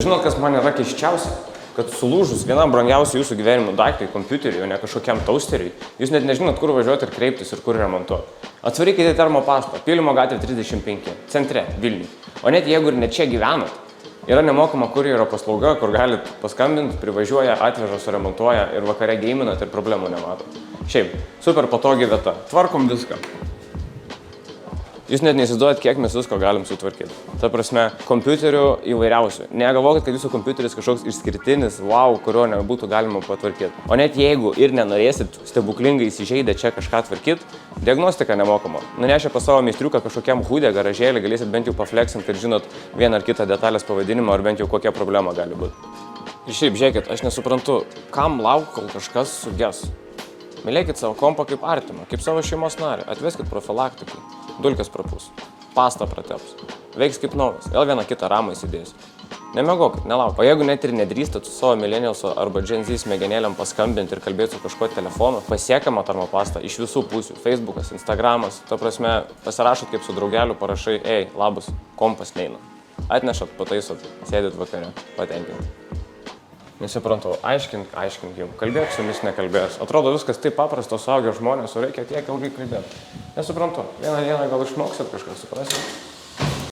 žinot, kas man yra keisčiausia? Kad sulūžus vienam brangiausių jūsų gyvenimo daiktui, kompiuteriui, o ne kažkokiam toasteriui, jūs net nežinot, kur važiuoti ir kreiptis ir kur remontuoti. Atvarykite termopastą, Pylimo gatvė 35, centre, Vilniuje. O net jeigu ir ne čia gyvenat, yra nemokama kurjerio paslauga, kur galit paskambinti, privažiuoja, atveža, suremontuoja ir vakare geiminat ir problemų nematot. Šiaip, super patogi vieta. Tvarkom viską. Jūs net neįsivaizduojat, kiek mes visko galim sutvarkyti. Ta prasme, kompiuterių įvairiausių. Negalvokit, kad jūsų kompiuteris kažkoks išskirtinis, wow, kurio nebūtų galima patvarkyti. O net jeigu ir nenorėsit stebuklingai įsižeidę čia kažką tvarkyti, diagnostika nemokama. Nunešę pas savo meistriuką kažkokiam hūdė garažėlį, galėsit bent jau pafleksinti, kad žinot vieną ar kitą detalės pavadinimą, ar bent jau kokia problema gali būti. Ir šiaip, žiūrėkit, aš nesuprantu, kam lauk, kol kažkas suges. Mylėkit savo kompą kaip artimą, kaip savo šeimos narį, atveskit profilaktikai, dulkės prapūs, pastą prateps, veiks kaip naujas, vėl vieną kitą ramą įsidės. Nemiegokit, nelauk. O jeigu net ir nedrįstat su savo millennialso arba Gen Z smegenėlėm paskambinti ir kalbėti su kažkuo telefonu, pasiekiama termopasta iš visų pusių, Facebookas, Instagramas, ta prasme, pasirašot kaip su draugeliu, parašai, ei, labas, kompas neina. Atnešat, pataisot, sėdit vakare, patenkinti. Nesuprantu, aiškink jums, kalbėk su jumis nekalbės. Atrodo viskas taip paprasto, suaugę žmonės, o reikia tiek ilgai kalbėti. Nesuprantu, vieną dieną gal išmoksit kažką, suprasit?